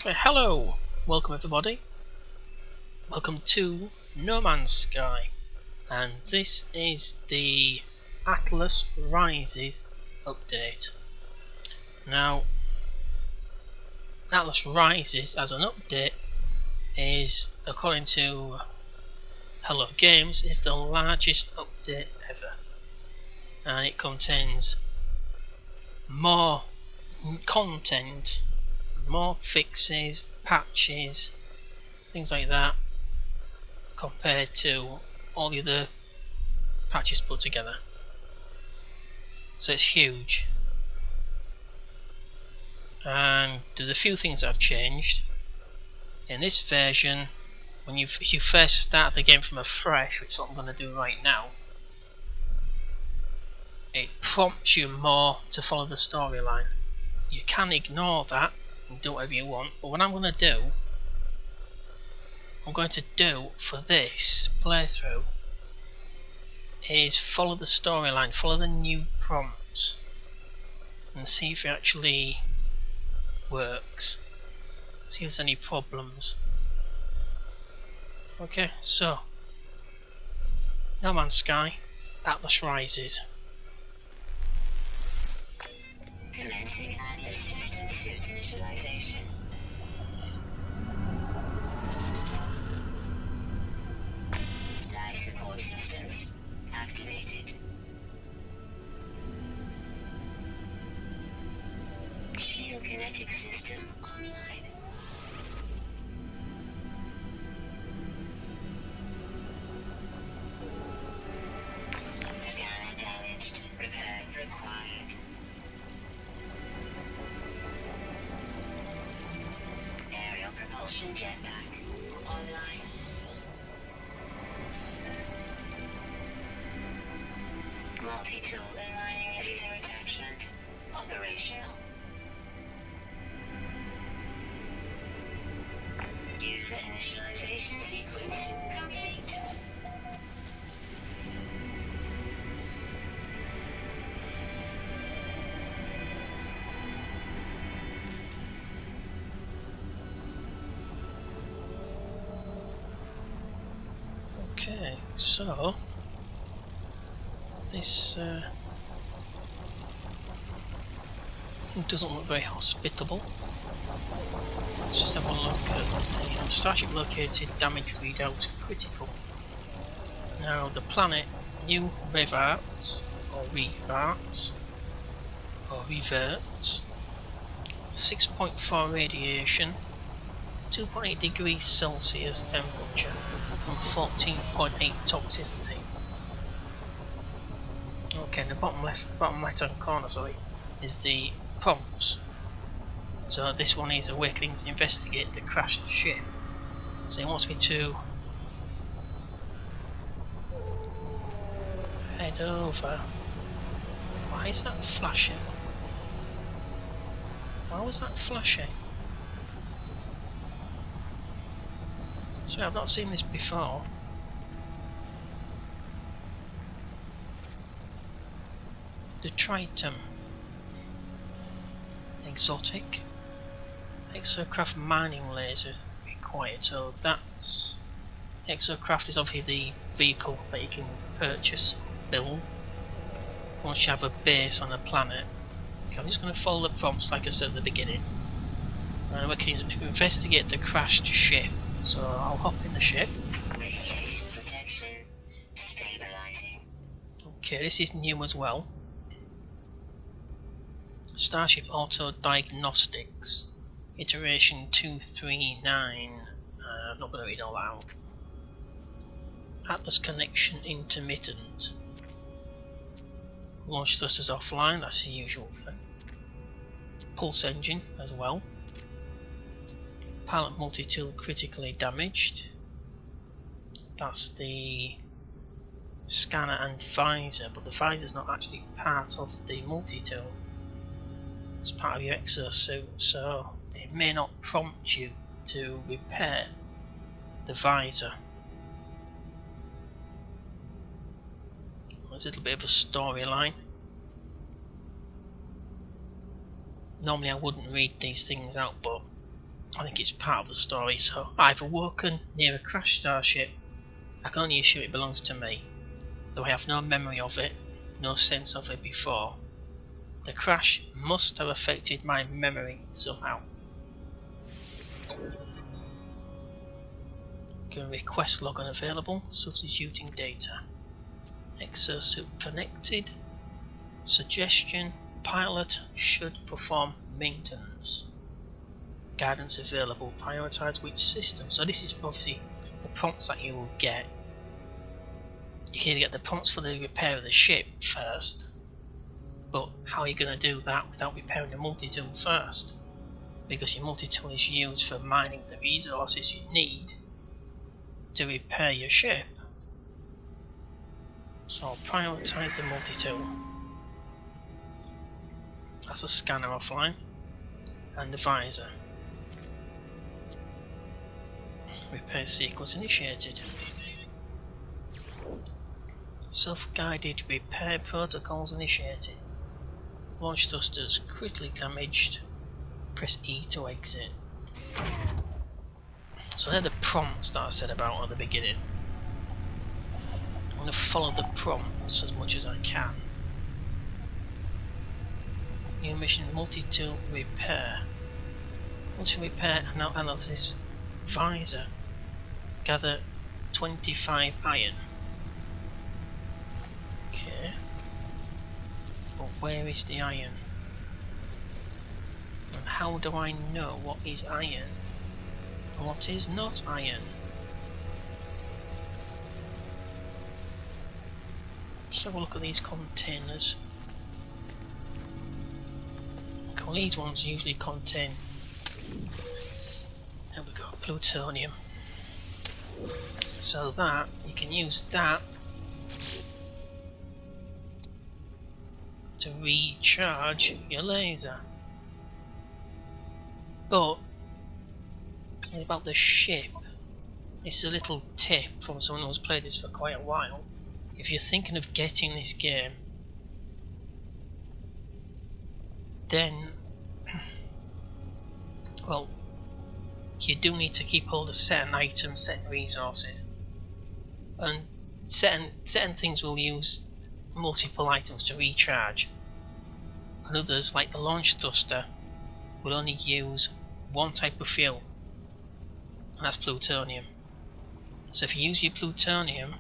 Hello, welcome everybody. Welcome to No Man's Sky, and this is the Atlas Rises update. Now, Atlas Rises as an update is, according to Hello Games, is the largest update ever, and it contains more content, more fixes, patches, things like that, compared to all the other patches put together. So it's huge. And there's a few things that have changed. In this version, when you first start the game from afresh, which is what I'm going to do right now, it prompts you more to follow the storyline. You can ignore that and do whatever you want, but what I'm going to do for this playthrough is follow the storyline, follow the new prompts, and see if it actually works, see if there's any problems. Okay, so No Man's Sky, Atlas Rises. Commencing Atlas system suit initialization. Life support systems activated. Shield kinetic system online. Scanner damaged. Repair required. Aerial propulsion jetpack online. Multi-tool and mining laser attachment operational. User initialization sequence complete. Okay, so this doesn't look very hospitable. Let's just have a look at the starship located, damage readout critical. Now the planet, new reverts, or reverts, 6.4 radiation, 2.8 degrees Celsius temperature, and 14.8 toxicity. Okay, in the bottom right hand corner, is the prompts. So this one is awakening to investigate the crashed ship. So it wants me to head over. Why is that flashing? Why was that flashing? Sorry, I've not seen this before. The Triton. Exotic. Exocraft mining laser required. So that's... Exocraft is obviously the vehicle that you can purchase, build, once you have a base on a planet. Okay, I'm just going to follow the prompts like I said at the beginning. And we're going to investigate the crashed ship. So I'll hop in the ship. Radiation protection stabilizing. Okay, this is new as well. Starship Auto Diagnostics, iteration 239. I'm not going to read all that out. Atlas connection intermittent. Launch thrusters offline, that's the usual thing. Pulse engine as well. Pilot multi-tool critically damaged. That's the scanner and visor, but the visor's not actually part of the multi-tool. It's part of your exosuit, so it may not prompt you to repair the visor. There's a little bit of a storyline. Normally I wouldn't read these things out, but I think it's part of the story. So I've awoken near a crashed starship. I can only assume it belongs to me, though I have no memory of it, no sense of it before. The crash must have affected my memory somehow. Can request log unavailable, substituting data. Exosuit connected. Suggestion, pilot should perform maintenance. Guidance available, prioritize which system. So this is obviously the prompts that you will get. You can either get the prompts for the repair of the ship first, but how are you going to do that without repairing the multi-tool first? Because your multi-tool is used for mining the resources you need to repair your ship. So I'll prioritize the multi-tool. That's a scanner offline. And the visor. Repair sequence initiated. Self-guided repair protocols initiated. Launch thrusters critically damaged. Press E to exit. So they're the prompts that I said about at the beginning. I'm going to follow the prompts as much as I can. New mission, multi-tool repair. Multi repair analysis visor. Gather 25 iron. Okay. But where is the iron? And how do I know what is iron and what is not iron? Let's have a look at these containers. Well, these ones usually contain, there we go, plutonium. So that, you can use that to recharge your laser. But, something about the ship. This is a little tip from someone who's played this for quite a while. If you're thinking of getting this game, then, well, you do need to keep hold of certain items, certain resources, and certain things will use multiple items to recharge, and others, like the launch thruster, will only use one type of fuel, and that's plutonium. So if you use your plutonium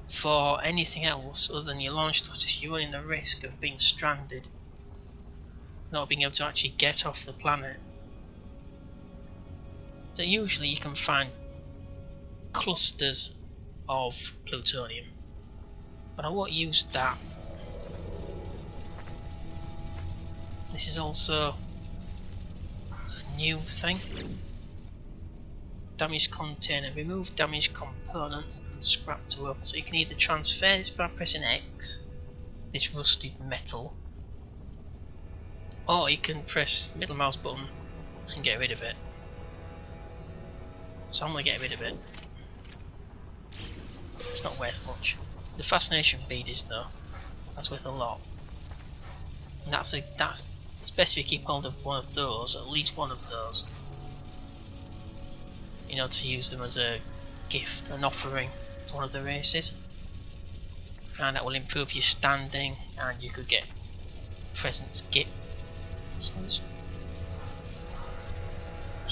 for anything else other than your launch thrusters, you're running the risk of being stranded, not being able to actually get off the planet. So usually you can find clusters of plutonium, but I won't use that. This is also a new thing. Damaged container. Remove damaged components and scrap to open. So you can either transfer this by pressing X, this rusted metal, or you can press the middle mouse button and get rid of it. So I'm going to get rid of it. It's not worth much. The fascination bead is though. That's worth a lot. And that's it's best if you keep hold of one of those, at least one of those. You know, to use them as a gift, an offering to one of the races. And that will improve your standing, and you could get presents gift. So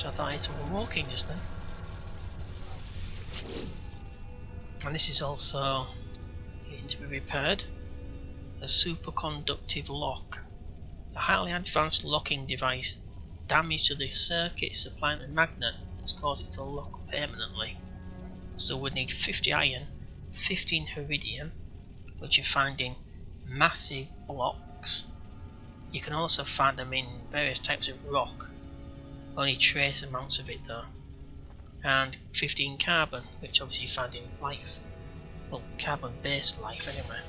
I thought it's all walking just then. And this is also needing to be repaired. A superconductive lock. A highly advanced locking device. Damage to the circuit supplying the magnet has caused it to lock permanently. So we'd need 50 iron, 15 iridium, which you find in massive blocks. You can also find them in various types of rock, only trace amounts of it though. And 15 carbon, which obviously you find in life. Well, carbon based life anyway.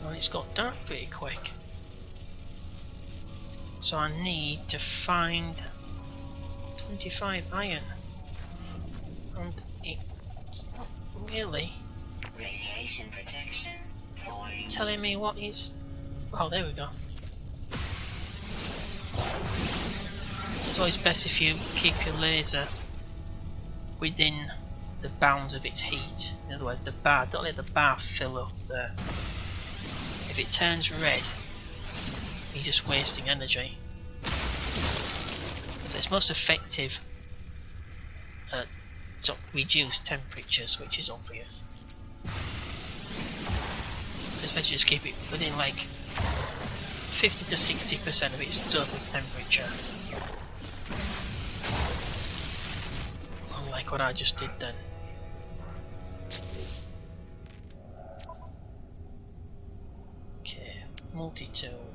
Well, it's got dark pretty quick. So I need to find 25 iron. And it's not really Radiation protection falling. telling me what is. Oh, there we go. It's always best if you keep your laser within the bounds of its heat. In other words, the bar, don't let the bar fill up there. If it turns red, you're just wasting energy. So it's most effective at reduced temperatures, which is obvious. So it's best to just keep it within like 50 to 60% of its total temperature. Unlike what I just did then. Okay, multi-tool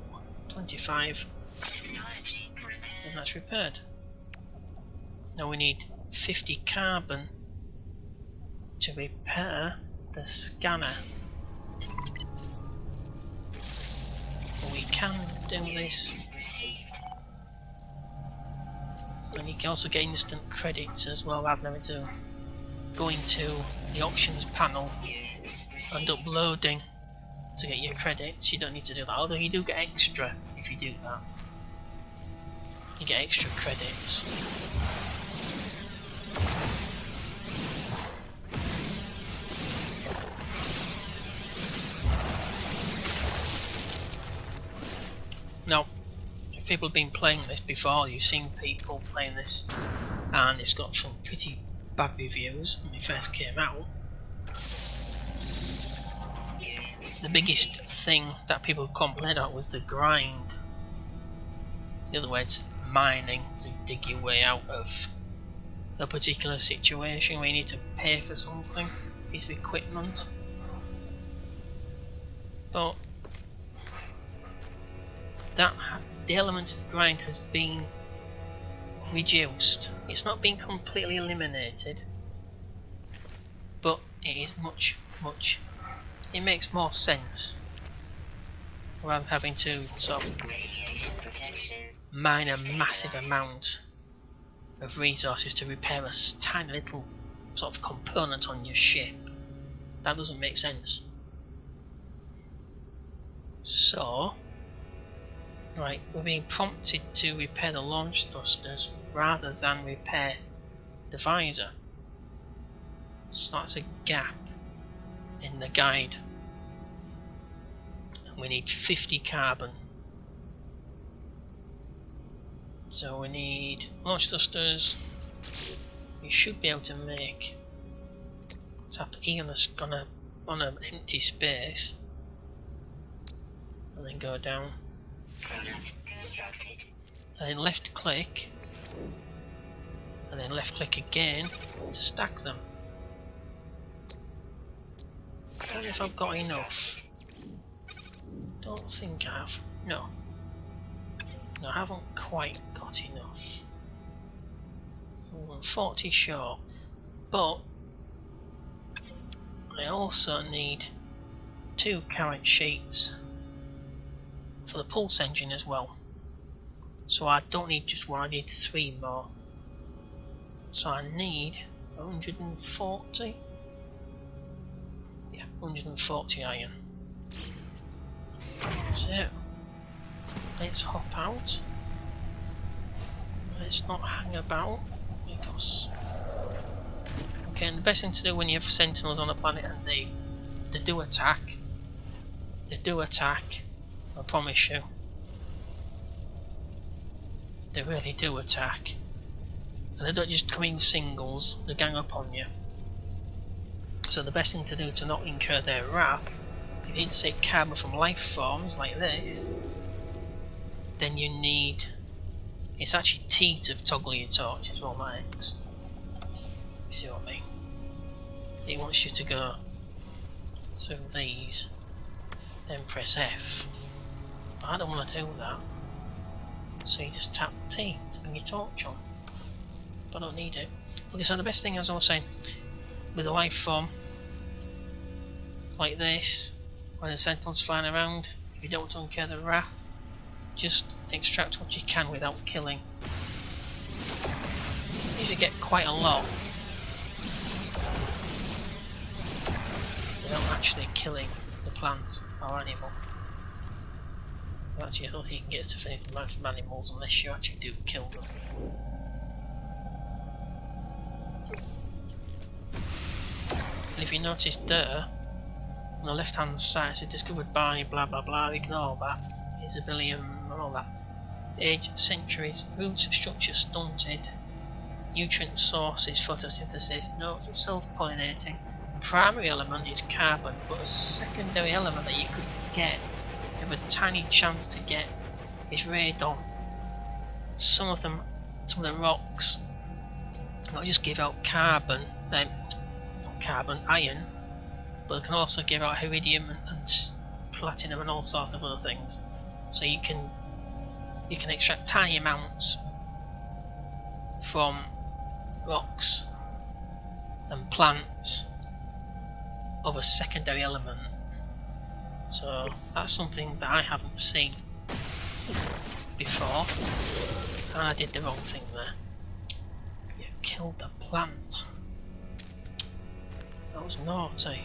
25, and that's repaired. Now we need 50 carbon to repair the scanner. But we can do this, and you can also get instant credits as well rather than having to go into the options panel and uploading to get your credits. You don't need to do that, although you do get extra if you do that. You get extra credits. Now, if people have been playing this before, you've seen people playing this, and it's got some pretty bad reviews when it first came out. The biggest thing that people complained about was the grind. In other words, mining to dig your way out of a particular situation where you need to pay for something, a piece of equipment. But the element of grind has been reduced. It's not been completely eliminated, but it is much, it makes more sense rather than having to sort of mine a massive amount of resources to repair a tiny little sort of component on your ship. That doesn't make sense. So, right, we're being prompted to repair the launch thrusters rather than repair the visor. So that's a gap in the guide. And we need 50 carbon. So we need launch thrusters. We should be able to make, tap E on an empty space, and then go down. And then left click, and then left click again to stack them. I don't know if I've got enough. Don't think I have. No, I haven't quite got enough. I'm 40 short, but I also need 2 current sheets for the pulse engine as well. So I don't need just one, I need 3 more. So I need 140. Yeah, 140 iron. So let's hop out. Let's not hang about, because okay, and the best thing to do when you have sentinels on a planet and they do attack, I promise you, they really do attack, and they don't just come in singles, they gang up on you. So the best thing to do to not incur their wrath, if you need to take carbon from life forms like this, then you need, it's actually T to toggle your torch as well, not X. You see what I mean? It wants you to go through these, then press F. But I don't want to do that. So you just tap T to bring your torch on. But I don't need it. Okay, so the best thing, as I was saying, with a life form like this, when the sentinels flying around, if you don't want to incur the wrath, just extract what you can without killing. You usually get quite a lot without actually killing the plant or animal. Well, actually, I don't think you can get stuff anything like from animals unless you actually do kill them. And if you notice there, on the left hand side, it's discovered by blah blah blah, ignore that, is a billion and all that. Age, centuries, roots, structure stunted, nutrient sources, photosynthesis, no self-pollinating. Primary element is carbon, but a secondary element that you could get, you have a tiny chance to get, is radon. Some of the rocks not just give out carbon, iron, but they can also give out iridium and platinum and all sorts of other things. So you can extract tiny amounts from rocks and plants of a secondary element. So that's something that I haven't seen before, and I did the wrong thing there. You killed the plant. That was naughty.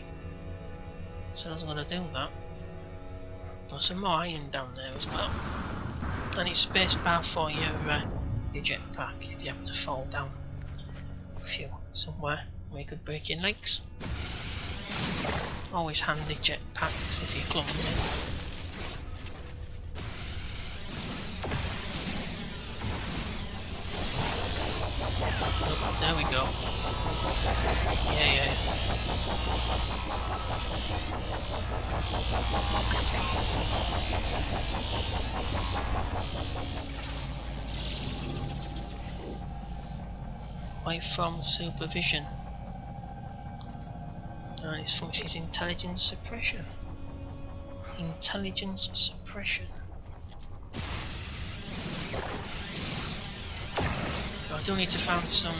So I was going to do that. There's some more iron down there as well. And it's spacebar for your jetpack if you happen to fall down somewhere where you could break your legs. Always handy jetpacks if you're clumsy. Oh, there we go. Yeah. Away from supervision. Its function is intelligence suppression. Intelligence suppression. I do need to find some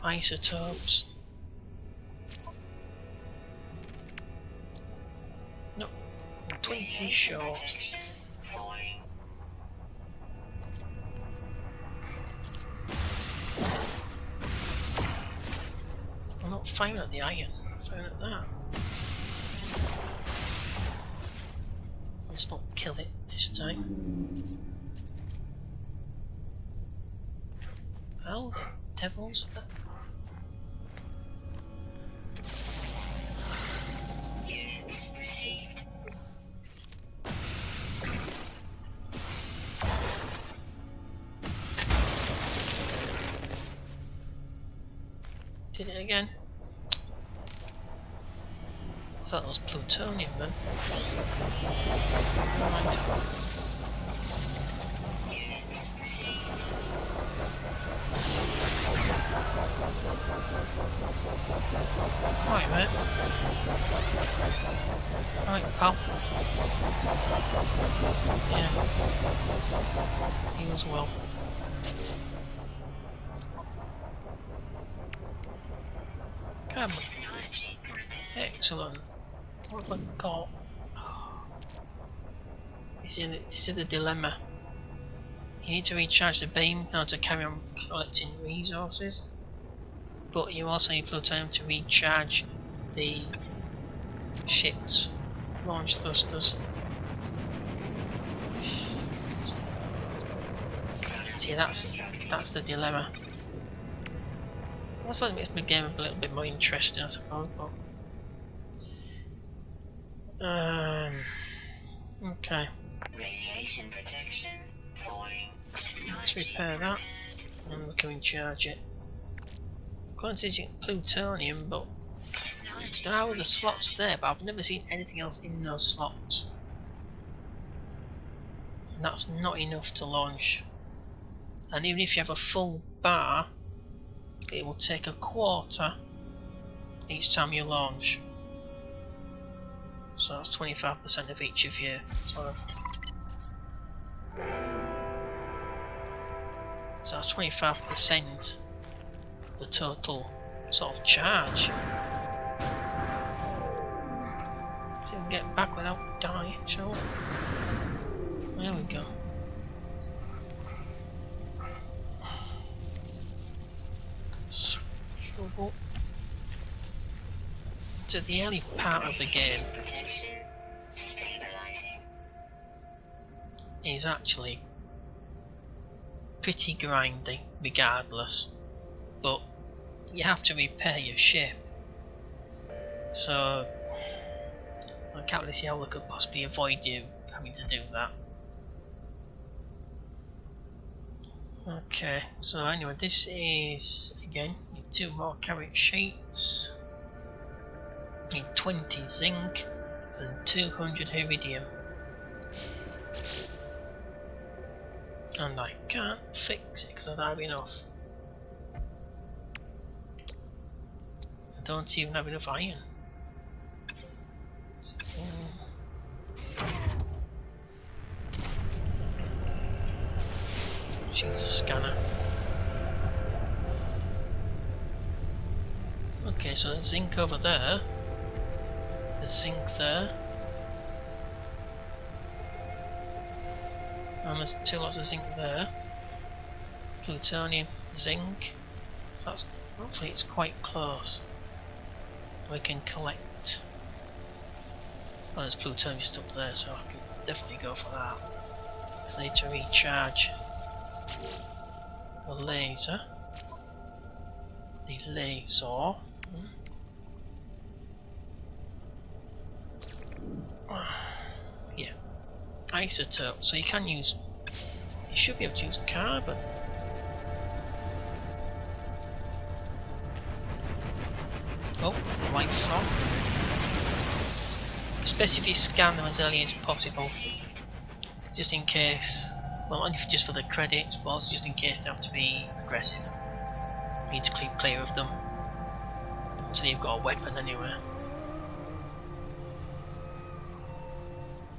isotopes. Nope, 20 short. I'm not firing at the iron, I'm firing at that. Let's not kill it this time. Well, the devil's that. Units received. Did it again. I thought that was plutonium then. Right. Right, mate. Right, pal. Yeah. He was well. Come on. Excellent. What have I got? This is the dilemma. You need to recharge the beam in order to carry on collecting resources, but you also need plutonium to recharge the ship's launch thrusters. See, that's the dilemma. That's what makes the game a little bit more interesting, I suppose. But okay. Radiation protection falling. Let's repair that, and we can recharge it. According to this, plutonium, but there are the slots there, but I've never seen anything else in those slots. And that's not enough to launch. And even if you have a full bar, it will take a quarter each time you launch. So that's 25% of each of your sort of. So that's 25% of the total sort of charge. So you can get back without dying, shall we? There we go. Trouble. to the early part of the game Protection stabilizing. is actually pretty grindy regardless, but you have to repair your ship, so I can't really see how they could possibly avoid you having to do that. Okay, so anyway, this is, again, need 2 more carrot sheets, need 20 zinc and 200 iridium, and I can't fix it because I don't have enough. I don't even have enough iron. Choose the scanner. Okay, so there's zinc over there. There's zinc there. And there's 2 lots of zinc there. Plutonium, zinc. So that's, hopefully it's quite close. We can collect. Oh, there's plutonium stuff there, so I can definitely go for that. Because I need to recharge the laser. The laser. Yeah. Isotope. So you can use. You should be able to use carbon. Oh, light from. Especially if you scan them as early as possible, just in case. Well, not just for the credits, but also just in case they have to be aggressive. You need to keep clear of them until you've got a weapon anyway.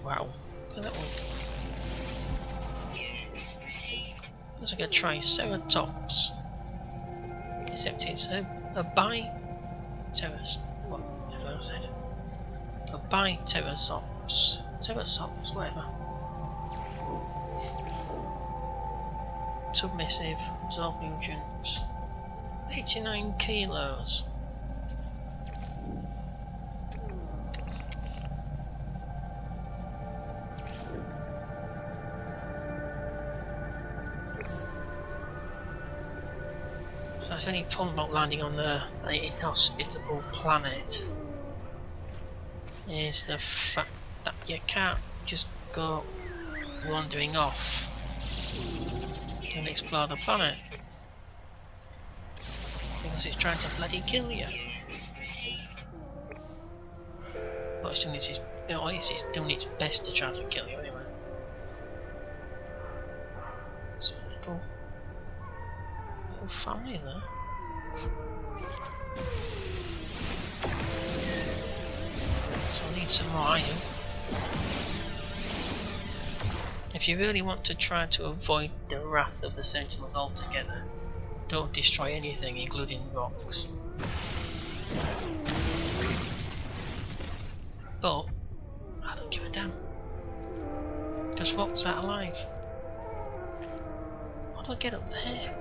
Wow, look at that one. Looks like a Triceratops, except it's a bi-pteros. Whatever I said. A bi-pterosaurus. Pterosaurus, whatever. Submissive, absorb nutrients. 89 kilos. So that's the only problem about landing on the inhospitable planet, is the fact that you can't just go wandering off and explore the planet, because it's trying to bloody kill you. But it's doing it's doing its best to try to kill you anyway. It's a little family there. So I need some more iron. If you really want to try to avoid the wrath of the Sentinels altogether, don't destroy anything, including rocks. But I don't give a damn, because rocks aren't alive. How do I get up there?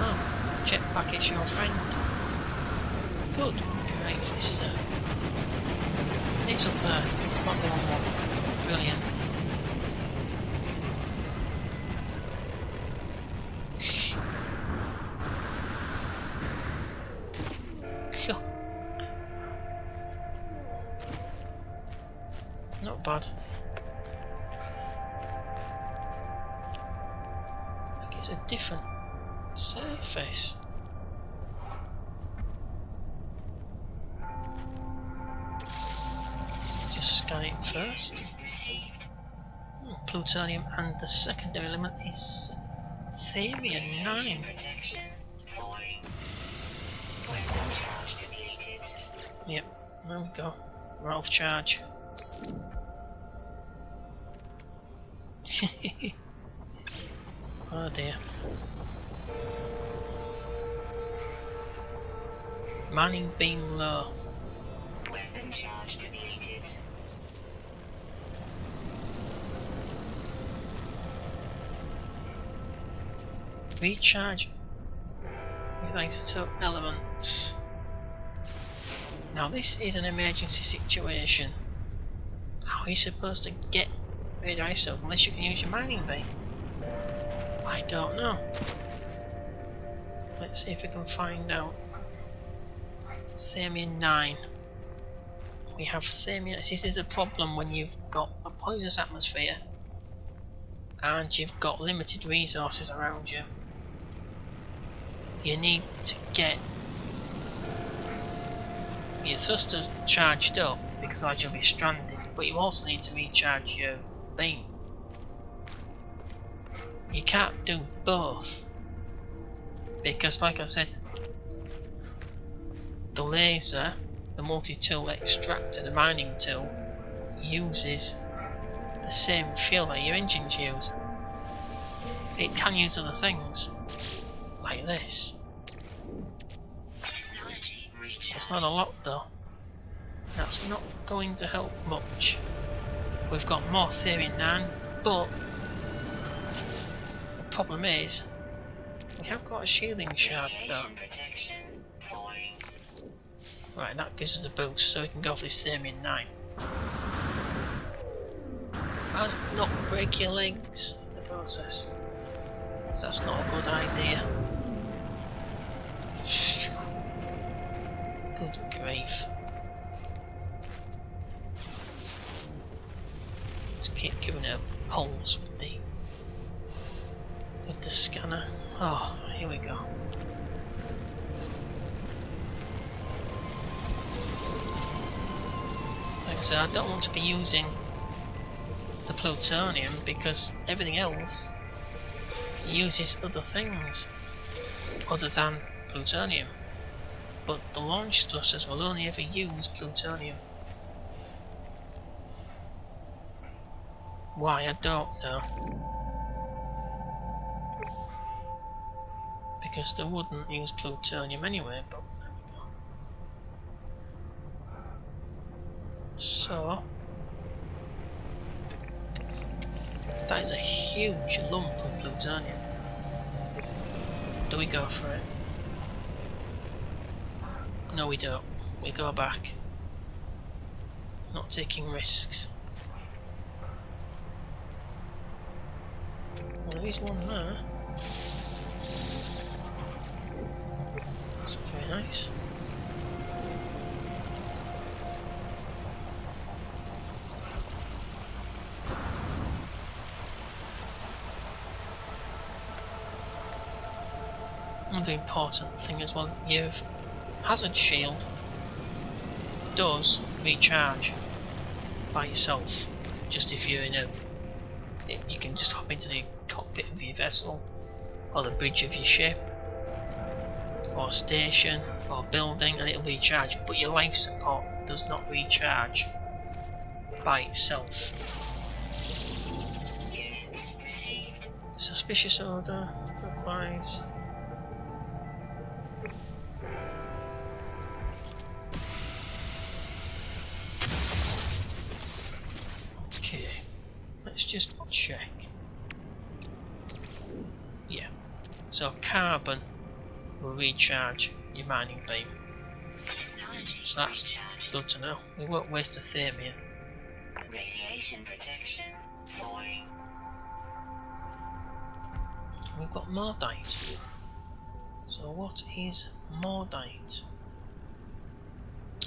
Oh, jetpack, it's your friend. Good. Right, if this is a... It's up there. Not the wrong one. Brilliant. Not bad. Like it's a different surface. Just scan it first. Plutonium, and the secondary element is Therium 9. Yep, there we go. We're out of charge. Oh dear. Manning beam low. Weapon charge depleted. Recharge with isotope elements. Now this is an emergency situation. How are you supposed to get radioactive cells unless you can use your mining beam? I don't know. Let's see if we can find out. Thermium 9. We have thermium. This is a problem when you've got a poisonous atmosphere and you've got limited resources around you. You need to get your thrusters charged up because otherwise you'll be stranded, but you also need to recharge your beam. You can't do both because, like I said, the laser, the multi-tool extractor, the mining tool, uses the same fuel that your engines use. It can use other things, like this. It's not a lot though. That's not going to help much. We've got more Therium 9, but the problem is we have got a shielding shard though. Right, that gives us a boost, so we can go for this Therium 9. And not break your legs in the process. So that's not a good idea. Good grief. Let's keep giving it a pulse with the scanner. Oh, here we go. Like I said, I don't want to be using the plutonium because everything else uses other things other than plutonium. But the launch thrusters will only ever use plutonium. Why, I don't know. Because they wouldn't use plutonium anyway, but there we go. So that is a huge lump of plutonium. Do we go for it? No, we don't. We go back. Not taking risks. Well, there is one there. That's very nice. Another important thing as well, your hazard shield does recharge by itself. Just if you're in a, you can just hop into the cockpit of your vessel, or the bridge of your ship, or station, or building, and it'll recharge. But your life support does not recharge by itself. Suspicious order applies. Okay, let's just check. Yeah, so carbon will recharge your mining beam. So that's good to know. We won't waste a thermium. Radiation protection falling. We've got mordite. So what is mordite?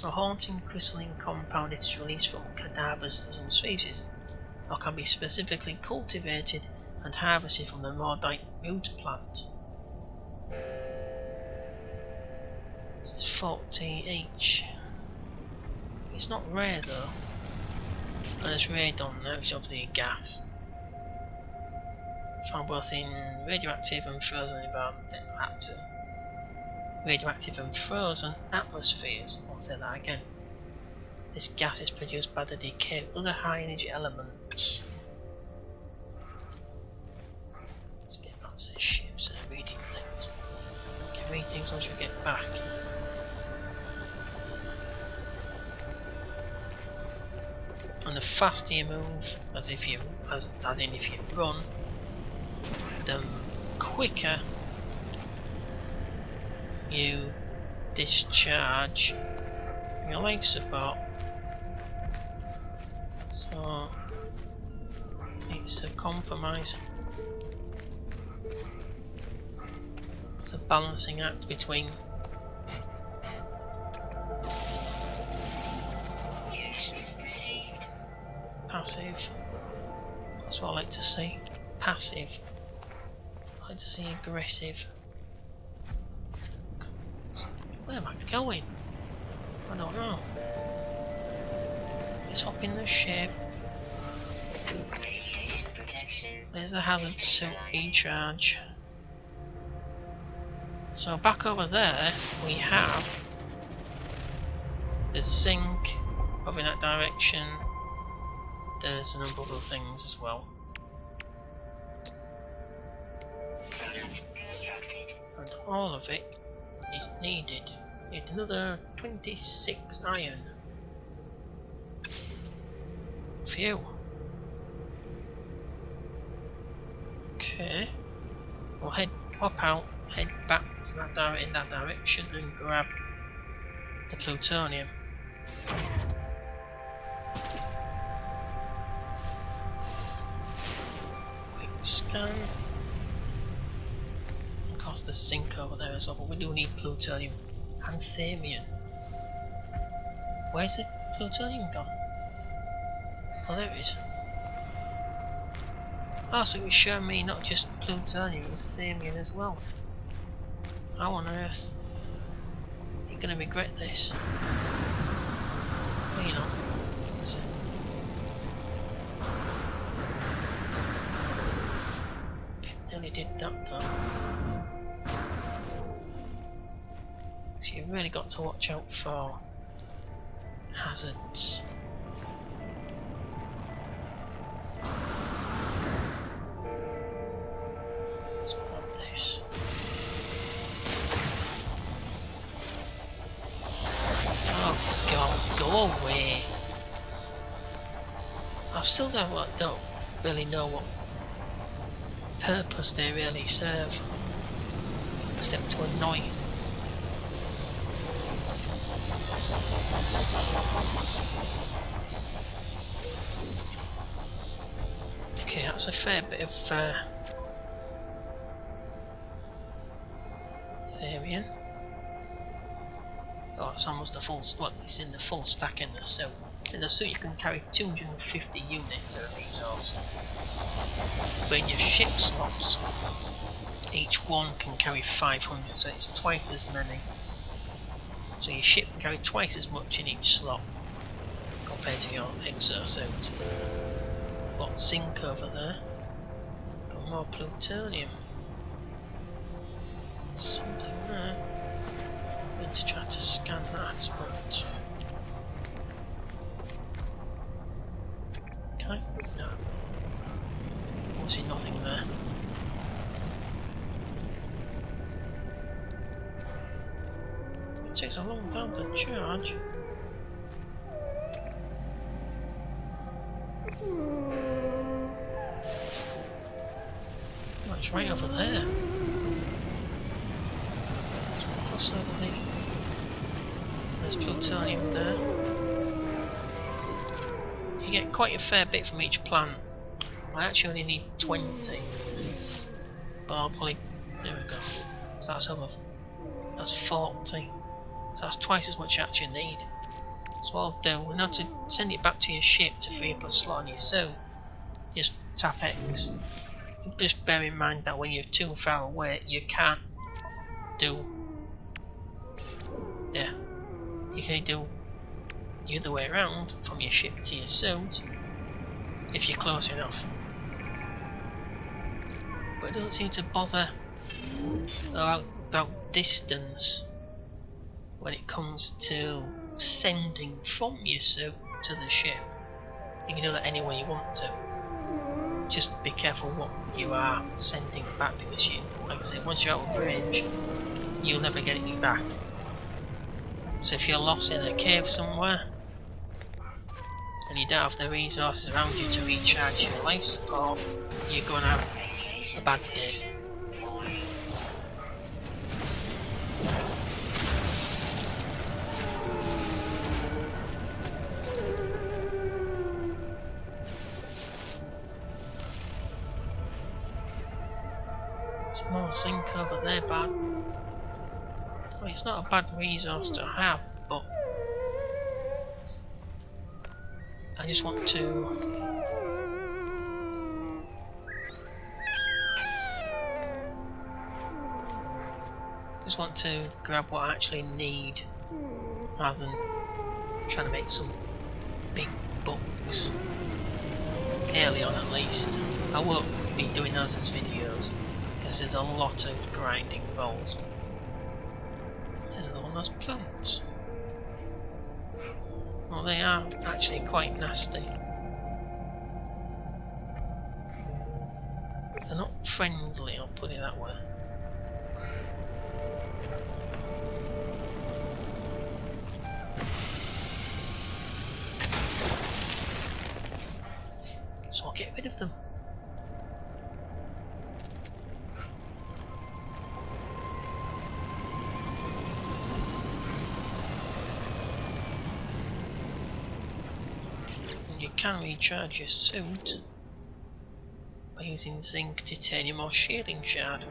A haunting crystalline compound. It is released from cadavers of some species, or can be specifically cultivated and harvested from the mordite root plant. This is 40H. It's not rare though. And there's radon there, which is obviously a gas. Found both in radioactive and frozen radioactive and frozen atmospheres. I'll say that again. This gas is produced by the decay of other high energy elements. Let's get back to the ship instead of reading things. We can read things once we get back. And the faster you move, as in if you run, the quicker you discharge your life support. So it's a compromise. It's a balancing act between passive. That's what I like to see. Passive. I like to see aggressive. Where am I going? I don't know. Let's hop in the ship. Radiation protection. There's the hazard suit recharge. So back over there we have the zinc over in that direction. There's a number of other things as well. Product constructed. And all of it is needed. Need another 26 iron. Phew. Okay. We'll hop out, head back to in that direction and grab the plutonium. Quick scan. Of course there's zinc over there as well, but we do need plutonium and thamium. Where's the plutonium gone? Oh, there it is. Oh, so it's showing me not just plutonium, it's thamium as well. How on earth? You're gonna regret this. Well, you know. So, nearly did that though. So you've really got to watch out for hazards. Let's grab this. Oh god, go away. I still don't really know what purpose they really serve, except to annoy. Okay, that's a fair bit of thamium. Oh, it's almost a full stack. It's in the full stack in the suit. In the suit you can carry 250 units of resource. But in your ship slots, each one can carry 500, so it's twice as many. So your ship can carry twice as much in each slot compared to your exosuit. Got zinc over there. Got more plutonium. Something there. I'm going to try to scan that, but okay, no. Obviously nothing there. It takes a long time to charge. Oh, it's right over there. Plus over there. There's plutonium there. You get quite a fair bit from each plant. I actually only need 20. But I'll probably... there we go. So that's over... that's 40. So that's twice as much you actually need. So what I'll do, in order to send it back to your ship to free up a slot on your suit, just tap X. Just bear in mind that when you're too far away, you can't do... yeah. You can do the other way around, from your ship to your suit, if you're close enough. But it doesn't seem to bother about distance when it comes to sending from your suit to the ship. You can do that any way you want to. Just be careful what you are sending back, because you, like I say, once you're out of range, you'll never get it back. So if you're lost in a cave somewhere and you don't have the resources around you to recharge your life support, you're going to have a bad day. more zinc over there, bad. Well, it's not a bad resource to have, but I just want to grab what I actually need rather than trying to make some big bucks early on at least. I won't be doing those as videos because there's a lot of grinding involved. There's another one of those plants. Well, they are actually quite nasty. They're not friendly, I'll put it that way. So I'll get rid of them. And you can recharge your suit by using zinc, titanium or shielding shard.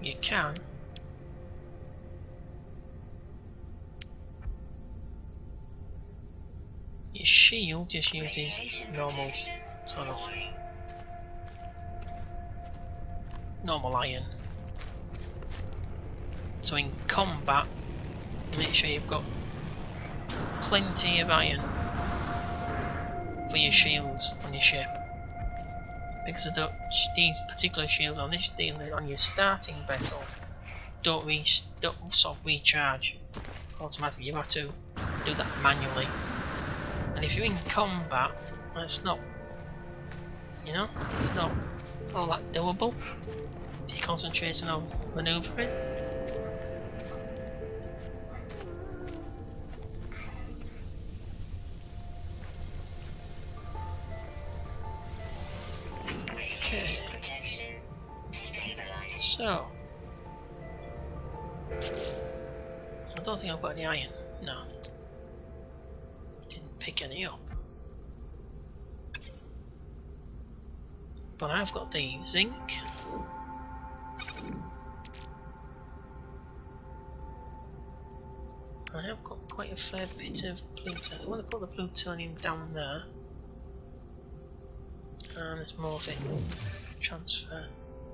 You can. Your shield just uses normal sort of normal iron. So in combat, make sure you've got plenty of iron for your shields on your ship, because these particular shields on this thing on your starting vessel don't sort of recharge automatically. You have to do that manually, and if you're in combat, that's not, you know, it's not all that doable if you're concentrating on manoeuvring. So, I don't think I've got any iron. No. Didn't pick any up. But I've got the zinc. I have got quite a fair bit of plutonium. I want to put the plutonium down there. And there's more of it. Transfer.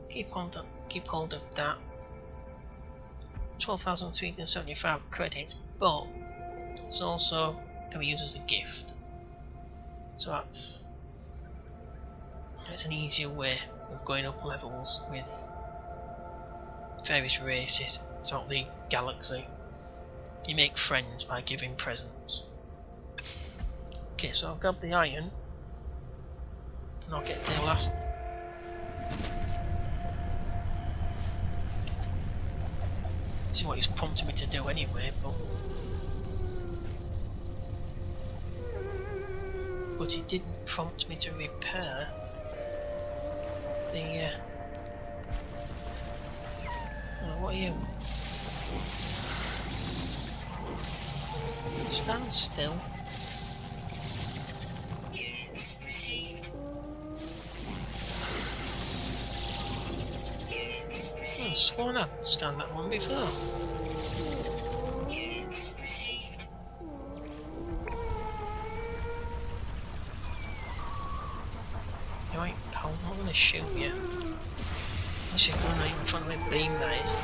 Keep hold of that. 12,375 credits, but it's also can be used as a gift. So that's an easier way of going up levels with various races throughout the galaxy. You make friends by giving presents. Okay, so I'll grab the iron and I'll get the last. This is what he's prompted me to do anyway, but he didn't prompt me to repair the oh, what are you? Stand still. I sworn I'd scanned that one before. You ain't pal, I'm not gonna shoot you. Unless you're going right in front of my beam, that is.